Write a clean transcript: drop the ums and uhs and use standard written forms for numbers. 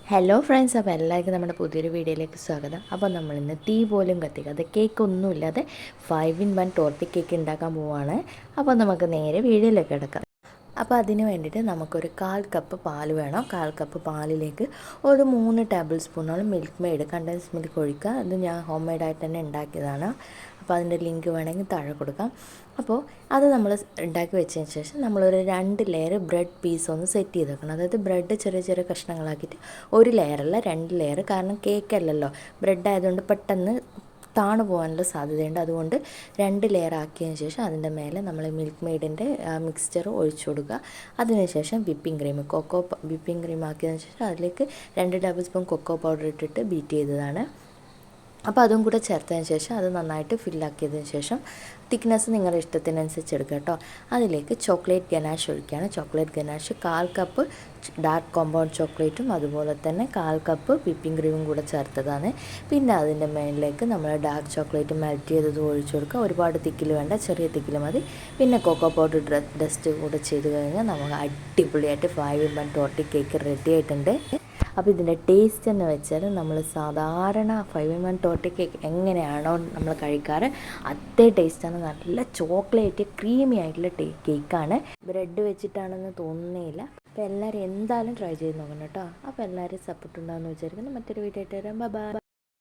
Hello friends, അപ്പോൾ എല്ലാവർക്കും നമ്മുടെ പുതിയൊരു വീഡിയോയിലേക്ക് സ്വാഗതം. അപ്പോൾ നമ്മളിന്ന് തീ പോലും കത്തിക്കാതെ കേക്കൊന്നുമില്ലാതെ 5 in 1 ടോർട്ടി കേക്ക് ഉണ്ടാക്കാൻ പോവുകയാണ്. അപ്പോൾ നമുക്ക് നേരെ വീഡിയോയിലേക്ക് കിടക്കാം. അപ്പോൾ അതിന് വേണ്ടിയിട്ട് നമുക്കൊരു 1/4 കപ്പ് പാൽ വേണം. 1/4 കപ്പ് പാലിലേക്ക് ഒരു 3 ടേബിൾ സ്പൂണോളം മിൽക്ക് മെയ്ഡ് കണ്ടൻസ് മിൽക്ക് ഒഴിക്കുക. അത് ഞാൻ ഹോം മെയ്ഡായിട്ട് തന്നെ ഉണ്ടാക്കിയതാണ്. അപ്പോൾ അതിൻ്റെ ലിങ്ക് വേണമെങ്കിൽ താഴെ കൊടുക്കാം. അപ്പോൾ അത് നമ്മൾ ഉണ്ടാക്കി വെച്ചതിന് ശേഷം നമ്മളൊരു 2 ലെയർ ബ്രെഡ് പീസ് ഒന്ന് സെറ്റ് ചെയ്ത് വെക്കണം. അതായത് ബ്രെഡ് ചെറിയ ചെറിയ കഷ്ണങ്ങളാക്കിയിട്ട് ഒരു ലെയറല്ല 2 ലെയർ, കാരണം കേക്കല്ലല്ലോ, ബ്രെഡ് ആയതുകൊണ്ട് പെട്ടെന്ന് താണു പോകാനുള്ള സാധ്യതയുണ്ട്. അതുകൊണ്ട് 2 ലെയർ ആക്കിയതിന് ശേഷം അതിൻ്റെ മേലെ നമ്മൾ മിൽക്ക് മെയ്ഡിൻ്റെ മിക്സ്ചർ ഒഴിച്ചു കൊടുക്കുക. അതിനുശേഷം വിപ്പിംഗ് ക്രീം ആക്കിയതിന് ശേഷം അതിലേക്ക് 2 ടേബിൾ സ്പൂൺ കൊക്കോ പൗഡർ ഇട്ടിട്ട് ബീറ്റ് ചെയ്തതാണ്. അപ്പോൾ അതും കൂടെ ചേർത്തതിന് ശേഷം അത് നന്നായിട്ട് ഫില്ലാക്കിയതിന് ശേഷം തിക്നെസ് നിങ്ങളുടെ ഇഷ്ടത്തിനനുസരിച്ച് എടുക്കുക കേട്ടോ. അതിലേക്ക് ചോക്ലേറ്റ് ഗനാഷ് ഒഴിക്കുകയാണ്. Chocolate ganache 1/4 cup dark compound ചോക്ലേറ്റും അതുപോലെ തന്നെ 1/4 കപ്പ് വിപ്പിംഗ് ക്രീമും കൂടെ ചേർത്തതാണ്. പിന്നെ അതിൻ്റെ മേളിലേക്ക് നമ്മൾ ഡാർക്ക് ചോക്ലേറ്റ് മെൽറ്റ് ചെയ്തത് ഒഴിച്ചു കൊടുക്കുക. ഒരുപാട് തിക്കിൽ വേണ്ട, ചെറിയ തിക്കിൽ മതി. പിന്നെ കൊക്കോ പൗഡർ ഡസ്റ്റ് കൂടെ ചെയ്ത് കഴിഞ്ഞാൽ നമുക്ക് അടിപൊളിയായിട്ട് 5 in 1 ടോർട്ടി കേക്ക് റെഡി ആയിട്ടുണ്ട്. അപ്പോൾ ഇതിൻ്റെ ടേസ്റ്റ് എന്ന് വെച്ചാൽ നമ്മൾ സാധാരണ 5 in 1 ടോർട്ടി കേക്ക് എങ്ങനെയാണോ നമ്മൾ കഴിക്കാറ് അതേ ടേസ്റ്റാണ്. നല്ല ചോക്ലേറ്റ് ക്രീമി ആയിട്ടുള്ള കേക്കാണ്. ബ്രെഡ് വെച്ചിട്ടാണെന്ന് തോന്നുന്നേയില്ല. അപ്പോൾ എല്ലാവരും എന്തായാലും ട്രൈ ചെയ്ത് നോക്കണം കേട്ടോ. അപ്പോൾ എല്ലാവരും സപ്പോർട്ട് ഉണ്ടാകുമെന്ന് വിചാരിക്കുന്നു. മറ്റൊരു വീഡിയോ ആയിട്ട് വരാം. ബൈ.